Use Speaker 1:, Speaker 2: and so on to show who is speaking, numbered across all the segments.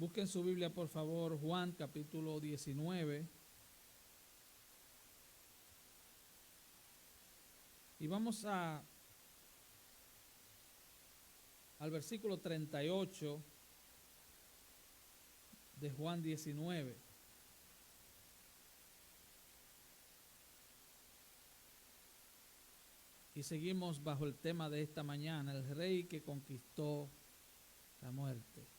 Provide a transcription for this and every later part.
Speaker 1: Busquen su Biblia, por favor, Juan capítulo 19. Y vamos al versículo 38 de Juan 19. Y seguimos bajo el tema de esta mañana, el rey que conquistó la muerte.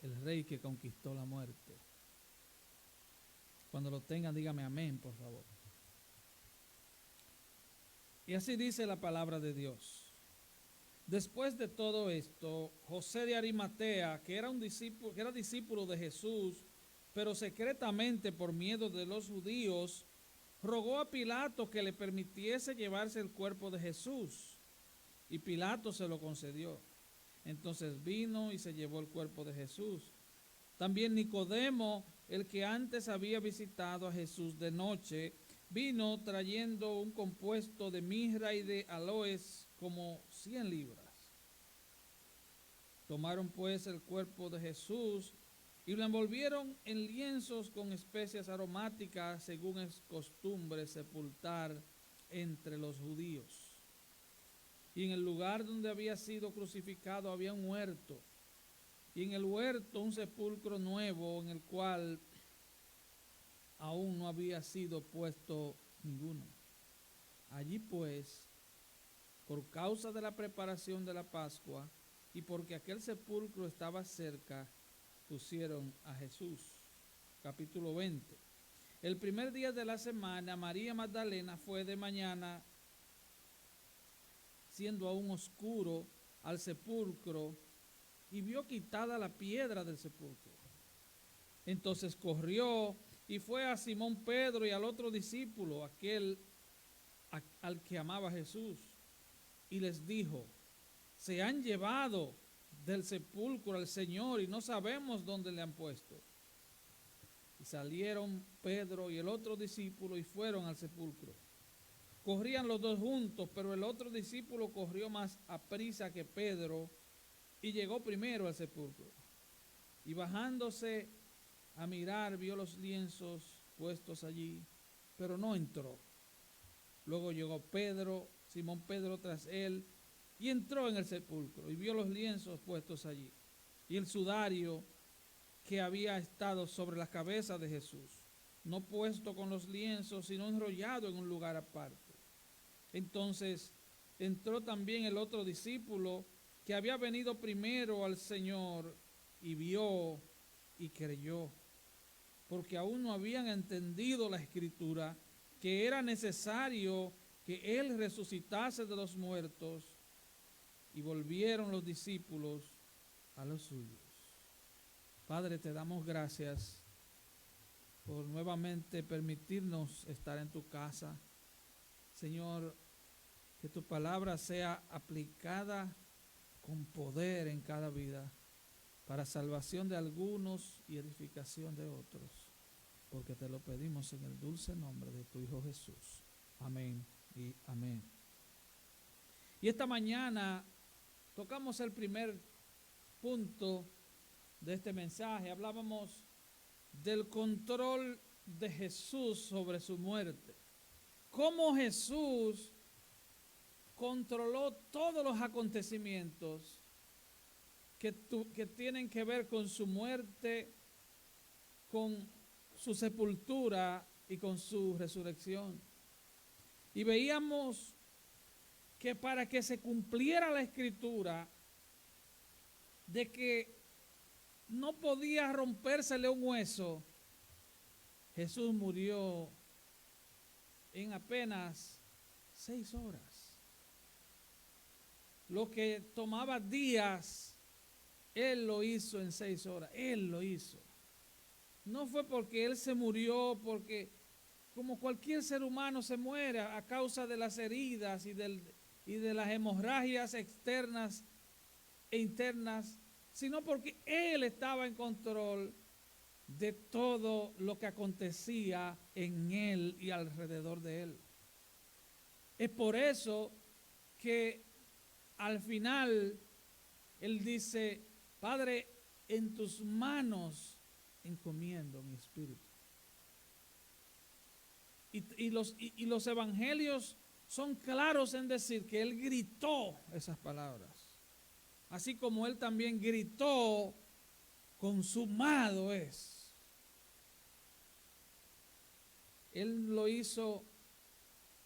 Speaker 1: El rey que conquistó la muerte. Cuando lo tengan, dígame amén, por favor. Y así dice la palabra de Dios. Después de todo esto, José de Arimatea, que era discípulo de Jesús, pero secretamente por miedo de los judíos, rogó a Pilato que le permitiese llevarse el cuerpo de Jesús. Y Pilato se lo concedió. Entonces vino y se llevó el cuerpo de Jesús. También Nicodemo, el que antes había visitado a Jesús de noche, vino trayendo un compuesto de mirra y de aloes como 100 libras. Tomaron pues el cuerpo de Jesús y lo envolvieron en lienzos con especias aromáticas, según es costumbre sepultar entre los judíos. Y en el lugar donde había sido crucificado había un huerto, y en el huerto un sepulcro nuevo en el cual aún no había sido puesto ninguno. Allí pues, por causa de la preparación de la Pascua y porque aquel sepulcro estaba cerca, pusieron a Jesús. Capítulo 20. El primer día de la semana, María Magdalena fue de mañana, siendo aún oscuro, al sepulcro y vio quitada la piedra del sepulcro. Entonces corrió y fue a Simón Pedro y al otro discípulo, aquel al que amaba Jesús, y les dijo: se han llevado del sepulcro al Señor y no sabemos dónde le han puesto. Y salieron Pedro y el otro discípulo y fueron al sepulcro. Corrían los dos juntos, pero el otro discípulo corrió más aprisa que Pedro y llegó primero al sepulcro. Y bajándose a mirar, vio los lienzos puestos allí, pero no entró. Luego llegó Pedro, Simón Pedro tras él, y entró en el sepulcro y vio los lienzos puestos allí, y el sudario que había estado sobre la cabeza de Jesús, no puesto con los lienzos, sino enrollado en un lugar aparte. Entonces entró también el otro discípulo que había venido primero al Señor, y vio y creyó, porque aún no habían entendido la Escritura, que era necesario que Él resucitase de los muertos. Y volvieron los discípulos a los suyos. Padre, te damos gracias por nuevamente permitirnos estar en tu casa. Señor, que tu palabra sea aplicada con poder en cada vida, para salvación de algunos y edificación de otros, porque te lo pedimos en el dulce nombre de tu Hijo Jesús. Amén y amén. Y esta mañana tocamos el primer punto de este mensaje. Hablábamos del control de Jesús sobre su muerte. Cómo Jesús controló todos los acontecimientos que tienen que ver con su muerte, con su sepultura y con su resurrección. Y veíamos que para que se cumpliera la Escritura de que no podía rompérsele un hueso, Jesús murió en apenas 6 horas. Lo que tomaba días, Él lo hizo en 6 horas. Él lo hizo. No fue porque Él se murió, porque como cualquier ser humano se muere a causa de las heridas y de las hemorragias externas e internas, sino porque Él estaba en control de todo lo que acontecía en Él y alrededor de Él. Es por eso que al final Él dice: Padre, en tus manos encomiendo mi espíritu. Y los evangelios son claros en decir que él gritó esas palabras. Así como él también gritó, consumado es. Él lo hizo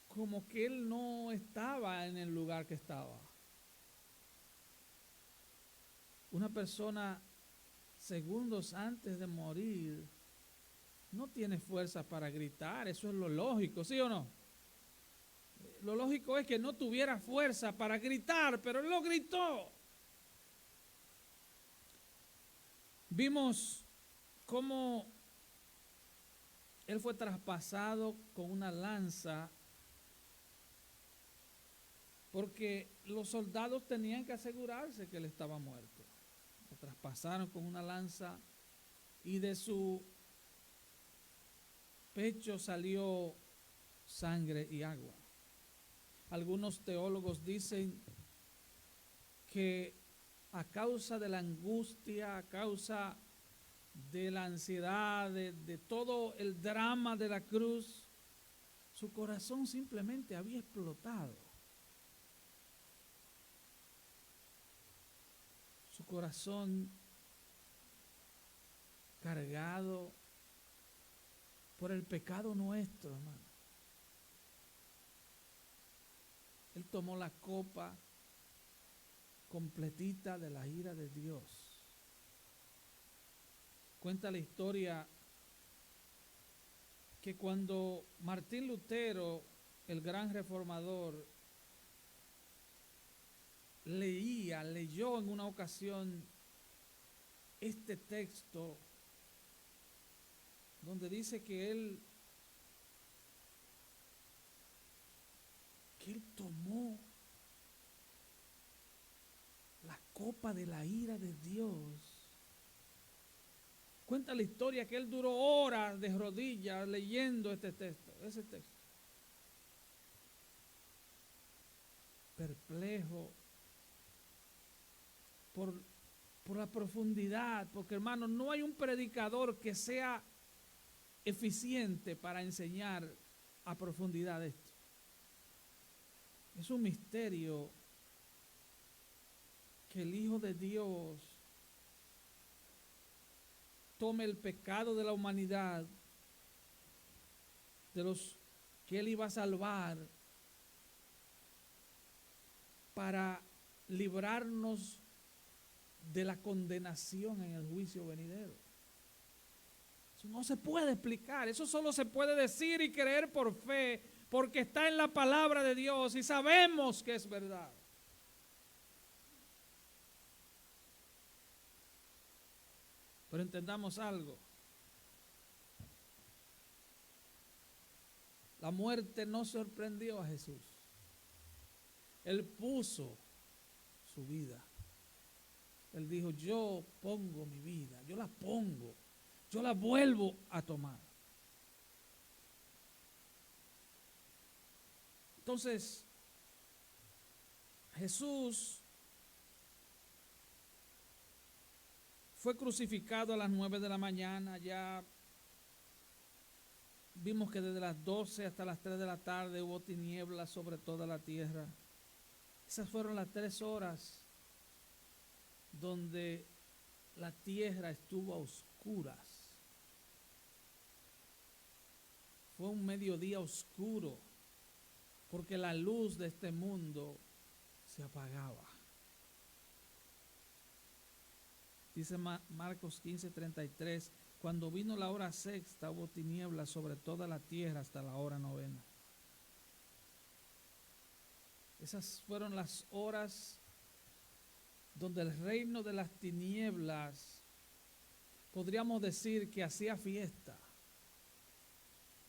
Speaker 1: como que él no estaba en el lugar que estaba. Una persona segundos antes de morir no tiene fuerza para gritar, eso es lo lógico, ¿sí o no? Lo lógico es que no tuviera fuerza para gritar, pero él lo gritó. Vimos cómo él fue traspasado con una lanza porque los soldados tenían que asegurarse que él estaba muerto. Lo traspasaron con una lanza y de su pecho salió sangre y agua. Algunos teólogos dicen que a causa de la angustia, a causa de la ansiedad, de todo el drama de la cruz, su corazón simplemente había explotado. Su corazón cargado por el pecado nuestro, hermano. Él tomó la copa completita de la ira de Dios. Cuenta la historia que cuando Martín Lutero, el gran reformador, leyó en una ocasión este texto donde dice que él tomó la copa de la ira de Dios. Cuenta la historia que él duró horas de rodillas leyendo ese texto. Perplejo por la profundidad, porque hermano, no hay un predicador que sea eficiente para enseñar a profundidad esto. Es un misterio que el Hijo de Dios tome el pecado de la humanidad, de los que él iba a salvar, para librarnos de la condenación en el juicio venidero. Eso no se puede explicar, eso solo se puede decir y creer por fe, porque está en la palabra de Dios y sabemos que es verdad. Pero entendamos algo. La muerte no sorprendió a Jesús. Él puso su vida. Él dijo, yo pongo mi vida, yo la pongo, yo la vuelvo a tomar. Entonces, Jesús fue crucificado a las 9 de la mañana, ya vimos que desde las 12 hasta las 3 de la tarde hubo tinieblas sobre toda la tierra. Esas fueron las 3 horas donde la tierra estuvo a oscuras. Fue un mediodía oscuro, porque la luz de este mundo se apagaba. Dice Marcos 15:33, cuando vino la hora sexta hubo tinieblas sobre toda la tierra hasta la hora novena. Esas fueron las horas donde el reino de las tinieblas, podríamos decir que hacía fiesta.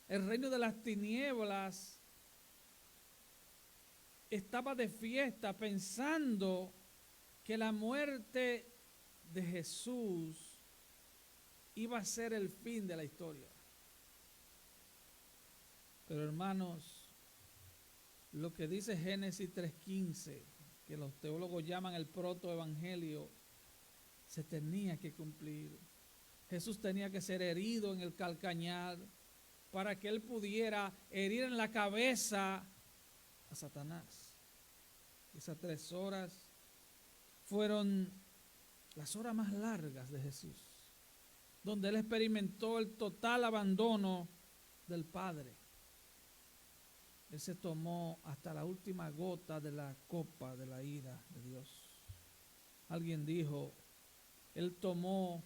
Speaker 1: El reino de las tinieblas estaba de fiesta pensando que la muerte de Jesús iba a ser el fin de la historia. Pero hermanos, lo que dice Génesis 3:15, que los teólogos llaman el protoevangelio, se tenía que cumplir. Jesús tenía que ser herido en el calcañar para que él pudiera herir en la cabeza a Satanás. Esas 3 horas fueron las horas más largas de Jesús, donde él experimentó el total abandono del Padre. Él se tomó hasta la última gota de la copa de la ira de Dios. Alguien dijo, él tomó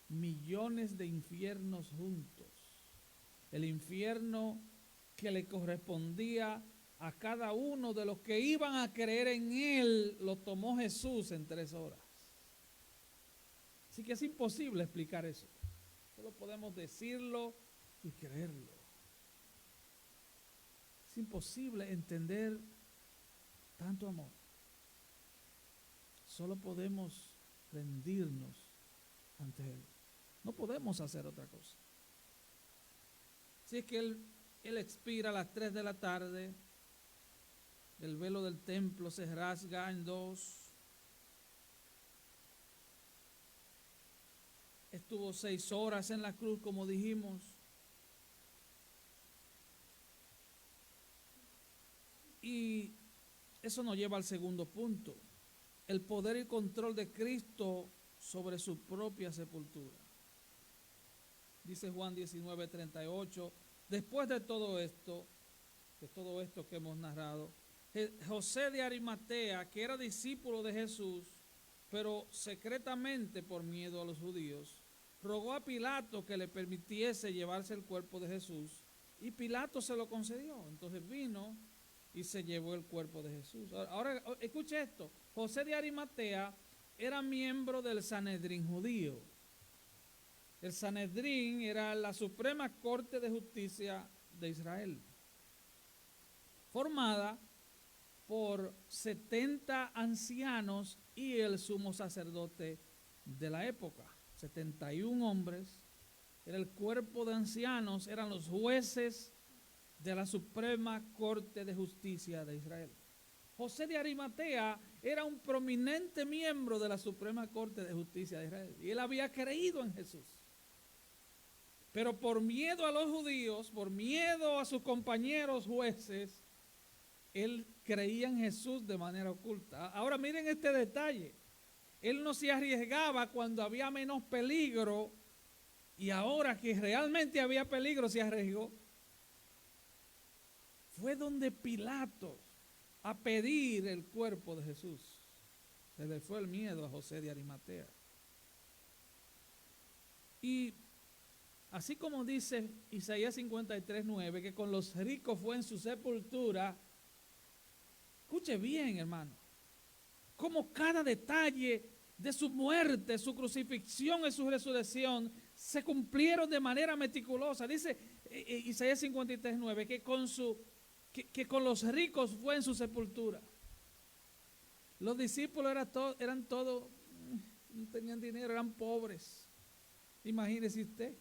Speaker 1: millones de infiernos juntos. El infierno que le correspondía a cada uno de los que iban a creer en él, lo tomó Jesús en 3 horas. Así que es imposible explicar eso. Solo podemos decirlo y creerlo. Es imposible entender tanto amor. Solo podemos rendirnos ante él. No podemos hacer otra cosa. Así es que él expira a las 3 de la tarde. El velo del templo se rasga en 2. Estuvo 6 horas en la cruz, como dijimos. Y eso nos lleva al segundo punto. El poder y control de Cristo sobre su propia sepultura. Dice Juan 19:38, después de todo esto que hemos narrado, José de Arimatea, que era discípulo de Jesús, pero secretamente por miedo a los judíos, rogó a Pilato que le permitiese llevarse el cuerpo de Jesús, y Pilato se lo concedió. Entonces vino y se llevó el cuerpo de Jesús. Ahora escuche esto, José de Arimatea era miembro del Sanedrín judío. El Sanedrín era la Suprema Corte de Justicia de Israel, formada por 70 ancianos y el sumo sacerdote de la época. 71 hombres, era el cuerpo de ancianos, eran los jueces de la Suprema Corte de Justicia de Israel. José de Arimatea era un prominente miembro de la Suprema Corte de Justicia de Israel y él había creído en Jesús. Pero por miedo a los judíos, por miedo a sus compañeros jueces, él creía en Jesús de manera oculta. Ahora miren este detalle. Él no se arriesgaba cuando había menos peligro y ahora que realmente había peligro se arriesgó. Fue donde Pilato a pedir el cuerpo de Jesús. Se le fue el miedo a José de Arimatea. Y así como dice Isaías 53:9, que con los ricos fue en su sepultura, escuche bien, hermano, como cada detalle de su muerte, su crucifixión y su resurrección se cumplieron de manera meticulosa. Dice Isaías 53:9 que con los ricos fue en su sepultura. Los discípulos eran todos, no tenían dinero, eran pobres. Imagínese usted.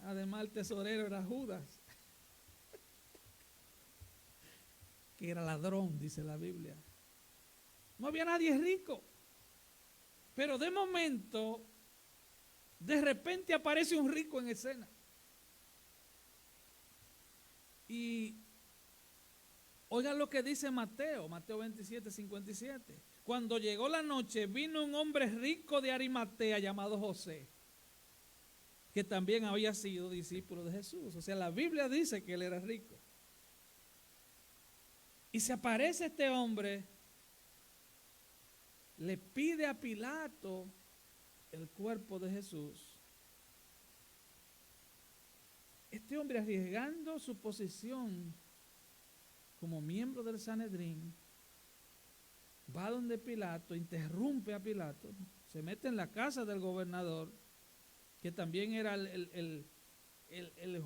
Speaker 1: Además el tesorero era Judas, que era ladrón, dice la Biblia. No había nadie rico. Pero de momento, de repente aparece un rico en escena. Y oigan lo que dice Mateo 27:57. Cuando llegó la noche, vino un hombre rico de Arimatea llamado José, que también había sido discípulo de Jesús. O sea, la Biblia dice que él era rico. Y se aparece este hombre, le pide a Pilato el cuerpo de Jesús. Este hombre, arriesgando su posición como miembro del Sanedrín, va donde Pilato, interrumpe a Pilato, se mete en la casa del gobernador, que también era el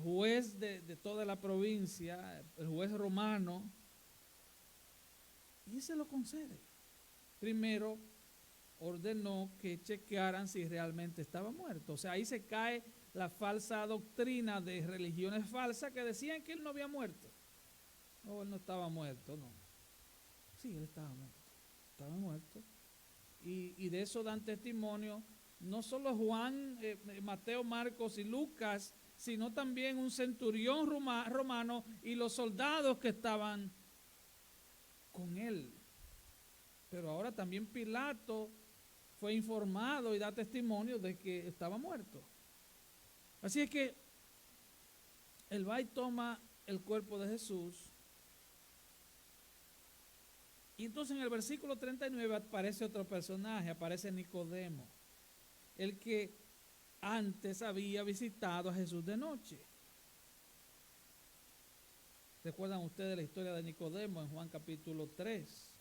Speaker 1: juez de toda la provincia, el juez romano, y se lo concede. Primero ordenó que chequearan si realmente estaba muerto. O sea, ahí se cae la falsa doctrina de religiones falsas que decían que él no había muerto. No, él no estaba muerto, no. Sí, él estaba muerto. Estaba muerto. y de eso dan testimonio no solo Juan, Mateo, Marcos y Lucas, sino también un centurión romano y los soldados que estaban con él. Pero ahora también Pilato fue informado y da testimonio de que estaba muerto. Así es que él va y toma el cuerpo de Jesús. Y entonces en el versículo 39 aparece otro personaje, aparece Nicodemo, el que antes había visitado a Jesús de noche. ¿Recuerdan ustedes la historia de Nicodemo en Juan capítulo 3?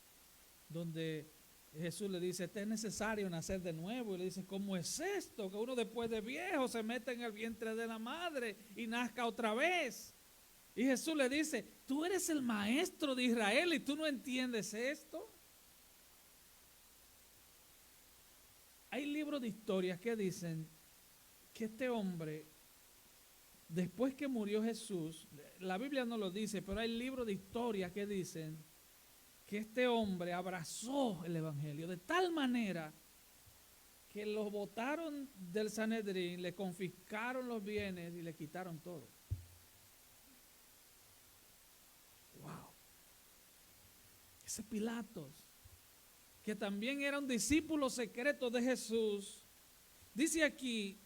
Speaker 1: Donde Jesús le dice, es necesario nacer de nuevo. Y le dice, ¿cómo es esto? Que uno después de viejo se mete en el vientre de la madre y nazca otra vez. Y Jesús le dice, tú eres el maestro de Israel y tú no entiendes esto. Hay libros de historias que dicen que este hombre, después que murió Jesús, la Biblia no lo dice, pero hay libros de historias que dicen que este hombre abrazó el evangelio de tal manera que lo botaron del Sanedrín, le confiscaron los bienes y le quitaron todo. Wow. Ese Pilatos, que también era un discípulo secreto de Jesús, dice aquí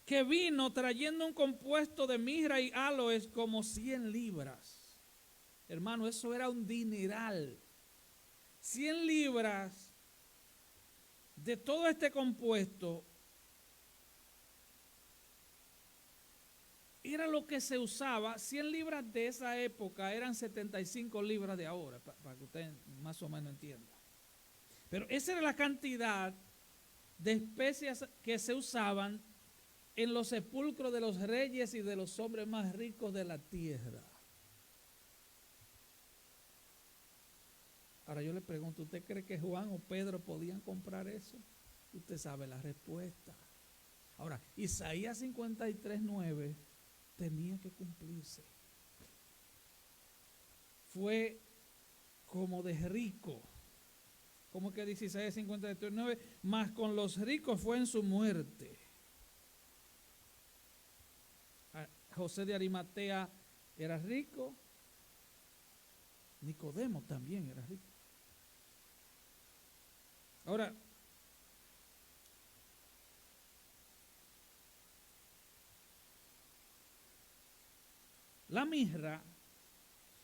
Speaker 1: que vino trayendo un compuesto de mirra y aloes como 100 libras. Hermano, eso era un dineral. 100 libras de todo este compuesto era lo que se usaba. 100 libras de esa época eran 75 libras de ahora, para que usted más o menos entienda. Pero esa era la cantidad de especias que se usaban en los sepulcros de los reyes y de los hombres más ricos de la tierra. Ahora yo le pregunto, ¿usted cree que Juan o Pedro podían comprar eso? Usted sabe la respuesta. Ahora, Isaías 53:9 tenía que cumplirse. Fue como de rico. ¿Cómo que dice Isaías 53:9? Mas con los ricos fue en su muerte. José de Arimatea era rico. Nicodemo también era rico. Ahora, la mirra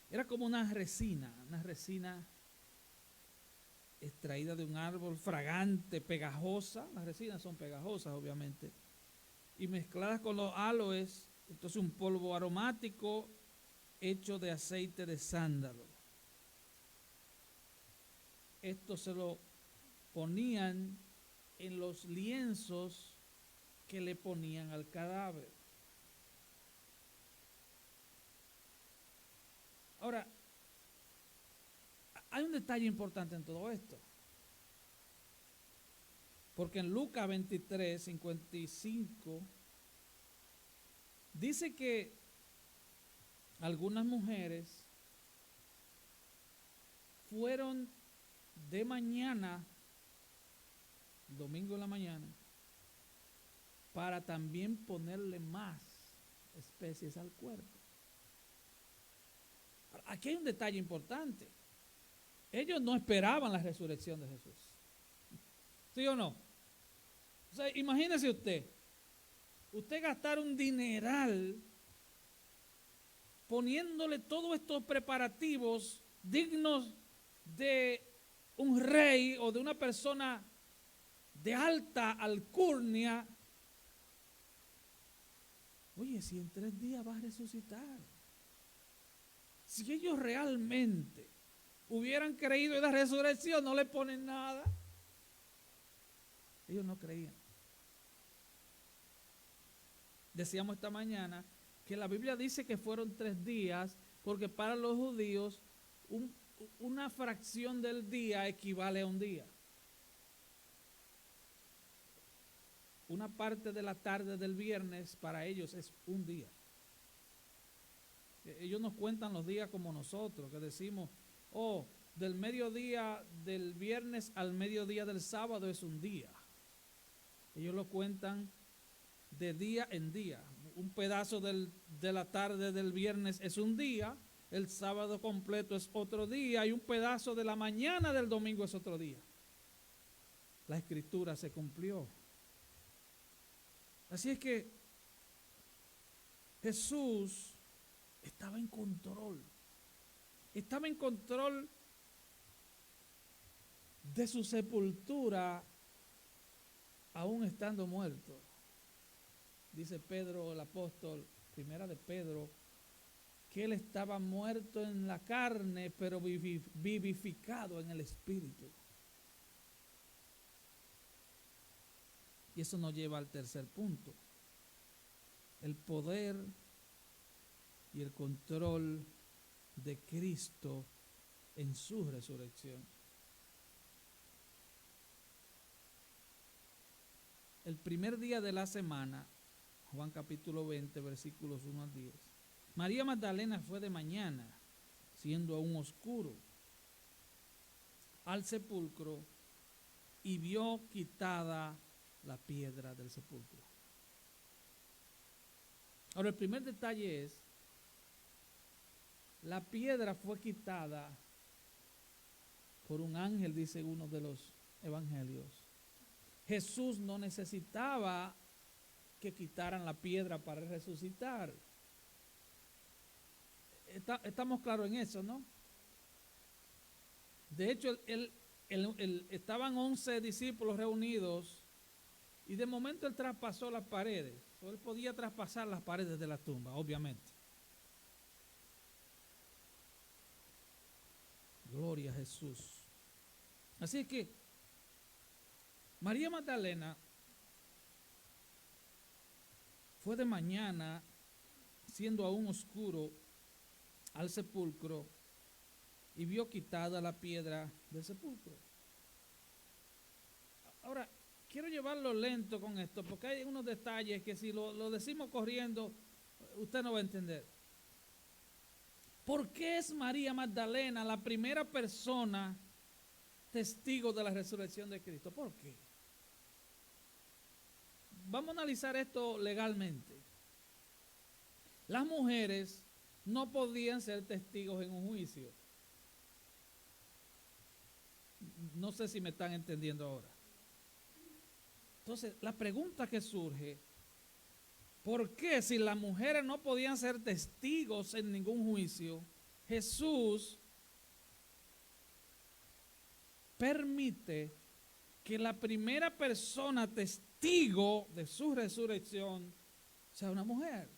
Speaker 1: era como una resina extraída de un árbol, fragante, pegajosa. Las resinas son pegajosas, obviamente, y mezcladas con los aloes, entonces un polvo aromático hecho de aceite de sándalo. Esto se lo ponían en los lienzos que le ponían al cadáver. Ahora, hay un detalle importante en todo esto. Porque en Lucas 23:55 dice que algunas mujeres fueron de mañana, domingo en la mañana, para también ponerle más especies al cuerpo. Aquí hay un detalle importante. Ellos no esperaban la resurrección de Jesús. ¿Sí o no? O sea, imagínese usted gastar un dineral poniéndole todos estos preparativos dignos de un rey o de una persona de alta alcurnia. Oye, si en 3 días va a resucitar. Si ellos realmente hubieran creído en la resurrección, no le ponen nada. Ellos no creían. Decíamos esta mañana que la Biblia dice que fueron 3 días, porque para los judíos una fracción del día equivale a un día. Una parte de la tarde del viernes para ellos es un día. Ellos nos cuentan los días como nosotros, que decimos, del mediodía del viernes al mediodía del sábado es un día. Ellos lo cuentan de día en día. Un pedazo de la tarde del viernes es un día, el sábado completo es otro día y un pedazo de la mañana del domingo es otro día. La escritura se cumplió. Así es que Jesús estaba en control. Estaba en control de su sepultura aún estando muerto. Dice Pedro, el apóstol, primera de Pedro, que él estaba muerto en la carne, pero vivificado en el espíritu. Y eso nos lleva al tercer punto. El poder y el control de Cristo en su resurrección. El primer día de la semana, Juan capítulo 20, versículos 1 al 10. María Magdalena fue de mañana, siendo aún oscuro, al sepulcro y vio quitada la piedra del sepulcro. Ahora, el primer detalle es, la piedra fue quitada por un ángel, dice uno de los evangelios. Jesús no necesitaba que quitaran la piedra para resucitar. Estamos claros en eso, ¿no? De hecho, estaban 11 discípulos reunidos y de momento él traspasó las paredes. Él podía traspasar las paredes de la tumba, obviamente. Gloria a Jesús. Así que María Magdalena fue de mañana, siendo aún oscuro, al sepulcro y vio quitada la piedra del sepulcro. Ahora, quiero llevarlo lento con esto, porque hay unos detalles que si lo decimos corriendo, usted no va a entender. ¿Por qué es María Magdalena la primera persona testigo de la resurrección de Cristo? ¿Por qué? Vamos a analizar esto legalmente. Las mujeres no podían ser testigos en un juicio. No sé si me están entendiendo ahora. Entonces, la pregunta que surge, ¿por qué si las mujeres no podían ser testigos en ningún juicio, Jesús permite que la primera persona testigo de su resurrección sea una mujer?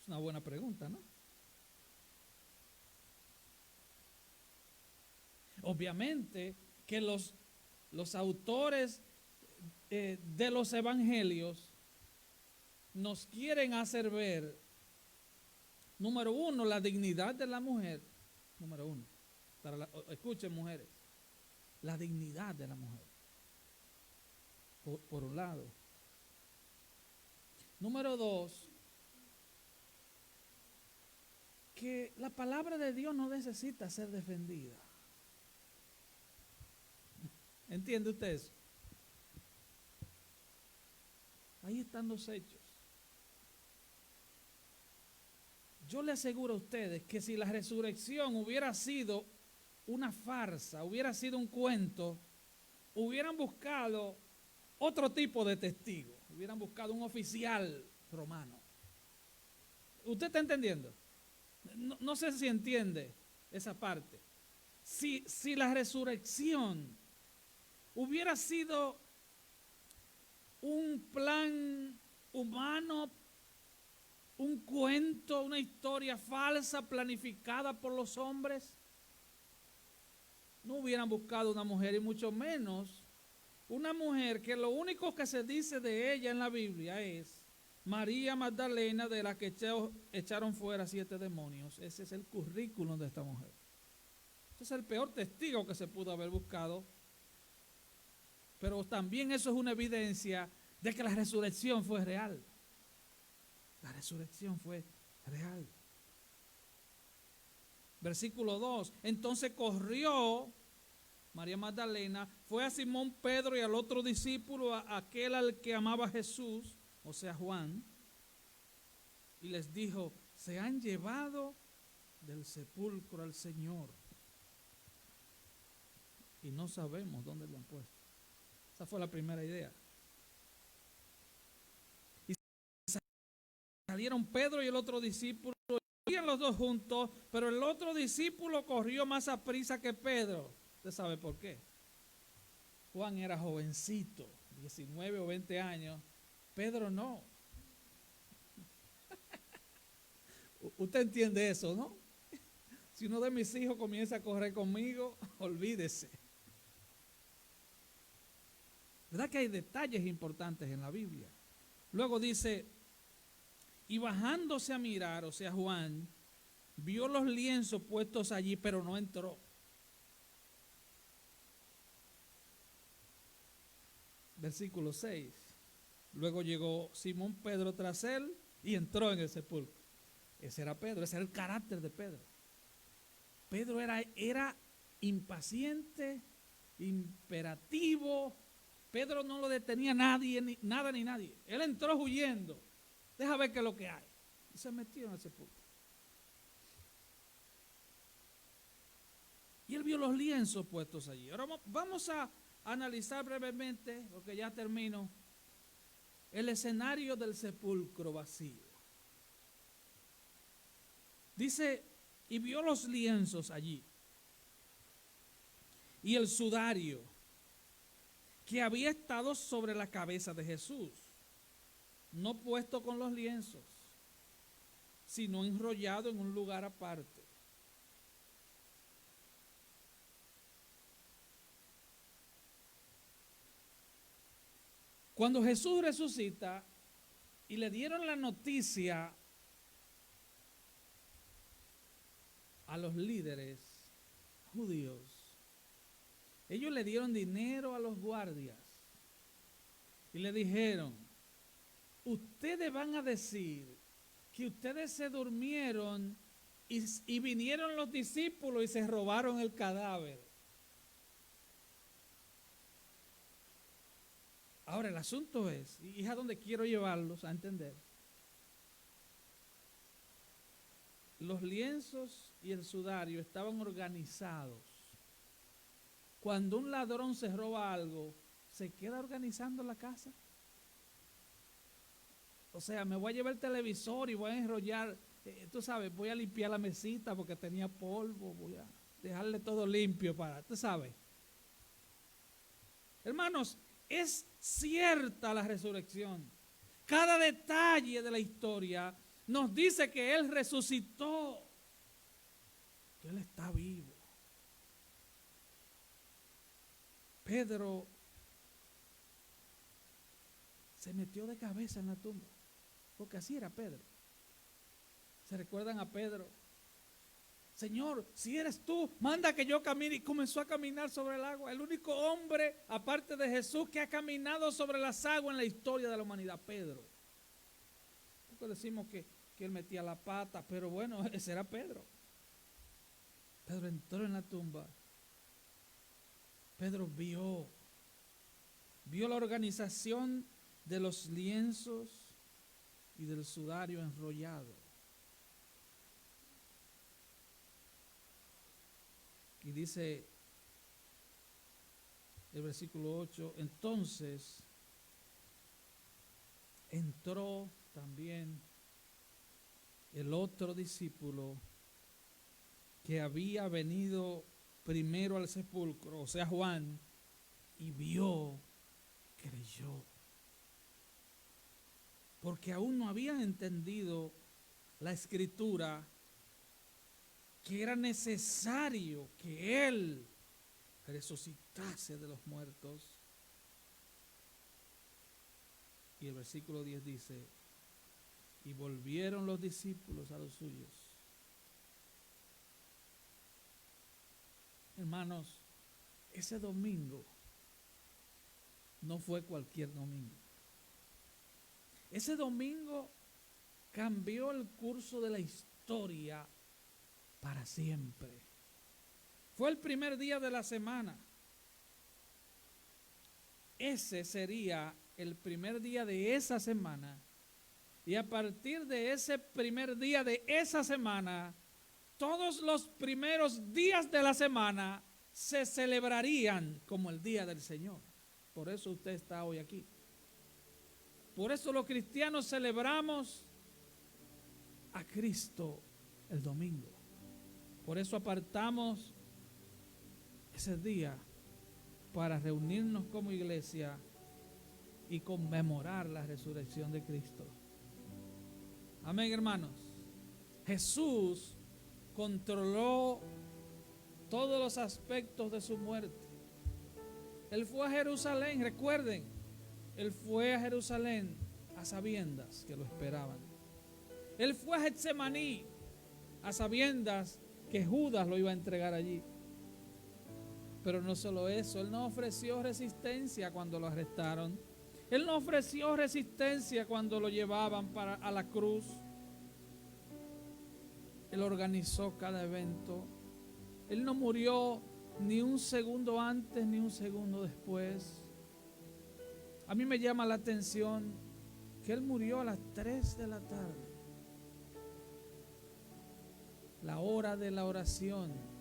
Speaker 1: Es una buena pregunta, ¿no? Obviamente que los autores de los evangelios nos quieren hacer ver, número uno, la dignidad de la mujer. Número uno, escuchen mujeres, la dignidad de la mujer, por un lado. Número dos, que la palabra de Dios no necesita ser defendida. ¿Entiende usted eso? Ahí están los hechos. Yo le aseguro a ustedes que si la resurrección hubiera sido una farsa, hubiera sido un cuento, hubieran buscado otro tipo de testigo, hubieran buscado un oficial romano. ¿Usted está entendiendo? No sé si entiende esa parte. Si la resurrección hubiera sido un plan humano, un cuento, una historia falsa planificada por los hombres, no hubieran buscado una mujer, y mucho menos una mujer que lo único que se dice de ella en la Biblia es María Magdalena, de la que echaron fuera 7 demonios. Ese es el currículum de esta mujer. Ese es el peor testigo que se pudo haber buscado. Pero también eso es una evidencia de que la resurrección fue real. La resurrección fue real. Versículo 2. Entonces corrió María Magdalena, fue a Simón Pedro y al otro discípulo, aquel al que amaba Jesús, o sea Juan, y les dijo: se han llevado del sepulcro al Señor y no sabemos dónde lo han puesto. Esa fue la primera idea. Y salieron Pedro y el otro discípulo, iban los dos juntos, pero el otro discípulo corrió más aprisa que Pedro. ¿Usted sabe por qué? Juan era jovencito, 19 o 20 años. Pedro no. Usted entiende eso, ¿no? Si uno de mis hijos comienza a correr conmigo, olvídese. ¿Verdad que hay detalles importantes en la Biblia? Luego dice, y bajándose a mirar, o sea Juan, vio los lienzos puestos allí, pero no entró. Versículo 6. Luego llegó Simón Pedro tras él y entró en el sepulcro. Ese era Pedro, ese era el carácter de Pedro. Pedro era impaciente, imperativo. Pedro no lo detenía nadie, nada ni nadie. Él entró huyendo. Deja ver qué es lo que hay. Y se metió en el sepulcro. Y él vio los lienzos puestos allí. Ahora vamos a analizar brevemente, porque ya termino, el escenario del sepulcro vacío. Dice, y vio los lienzos allí, y el sudario que había estado sobre la cabeza de Jesús, no puesto con los lienzos, sino enrollado en un lugar aparte. Cuando Jesús resucita y le dieron la noticia a los líderes judíos, ellos le dieron dinero a los guardias y le dijeron: ustedes van a decir que ustedes se durmieron y vinieron los discípulos y se robaron el cadáver. Ahora el asunto es, y es a donde quiero llevarlos a entender, los lienzos y el sudario estaban organizados. Cuando un ladrón se roba algo, ¿se queda organizando la casa? O sea, me voy a llevar el televisor y voy a enrollar, tú sabes, voy a limpiar la mesita porque tenía polvo, voy a dejarle todo limpio para, tú sabes. Hermanos, es cierta la resurrección. Cada detalle de la historia nos dice que Él resucitó, que Él está vivo. Pedro se metió de cabeza en la tumba, porque así era Pedro. ¿Se recuerdan a Pedro? Señor, si eres tú, manda que yo camine. Y comenzó a caminar sobre el agua. El único hombre, aparte de Jesús, que ha caminado sobre las aguas en la historia de la humanidad, Pedro. Porque decimos que él metía la pata, pero bueno, ese era Pedro. Pedro entró en la tumba. Pedro vio la organización de los lienzos y del sudario enrollado. Y dice el versículo 8, entonces entró también el otro discípulo que había venido primero al sepulcro, o sea Juan, y vio, creyó. Porque aún no habían entendido la escritura, que era necesario que Él resucitase de los muertos. Y el versículo 10 dice, y volvieron los discípulos a los suyos. Hermanos, ese domingo no fue cualquier domingo. Ese domingo cambió el curso de la historia para siempre. Fue el primer día de la semana. Ese sería el primer día de esa semana. Y a partir de ese primer día de esa semana, todos los primeros días de la semana se celebrarían como el día del Señor. Por eso usted está hoy aquí. Por eso los cristianos celebramos a Cristo el domingo. Por eso apartamos ese día para reunirnos como iglesia y conmemorar la resurrección de Cristo. Amén, hermanos. Jesús controló todos los aspectos de su muerte. Él fue a Jerusalén, recuerden, Él fue a Jerusalén a sabiendas que lo esperaban. Él fue a Getsemaní a sabiendas que Judas lo iba a entregar allí. Pero no solo eso, Él no ofreció resistencia cuando lo arrestaron. Él no ofreció resistencia cuando lo llevaban a la cruz. Él organizó cada evento. Él no murió ni un segundo antes ni un segundo después. A mí me llama la atención que Él murió a las 3 de la tarde. La hora de la oración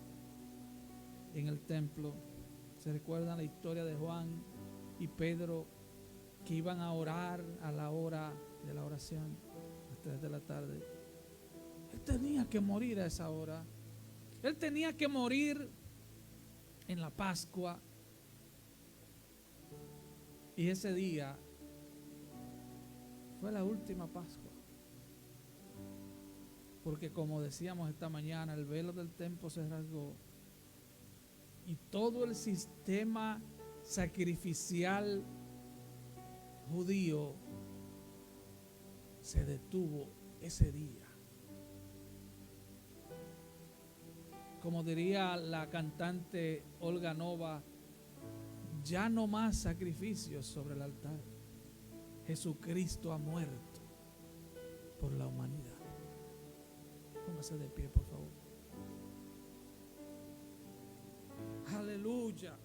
Speaker 1: en el templo. ¿Se recuerdan la historia de Juan y Pedro que iban a orar a la hora de la oración, a las 3 de la tarde? Él tenía que morir a esa hora. Él tenía que morir en la Pascua. Y ese día fue la última Pascua. Porque como decíamos esta mañana, el velo del templo se rasgó y todo el sistema sacrificial judío se detuvo ese día. Como diría la cantante Olga Nova, ya no más sacrificios sobre el altar. Jesucristo ha muerto por la humanidad. Póngase de pie, por favor. Aleluya.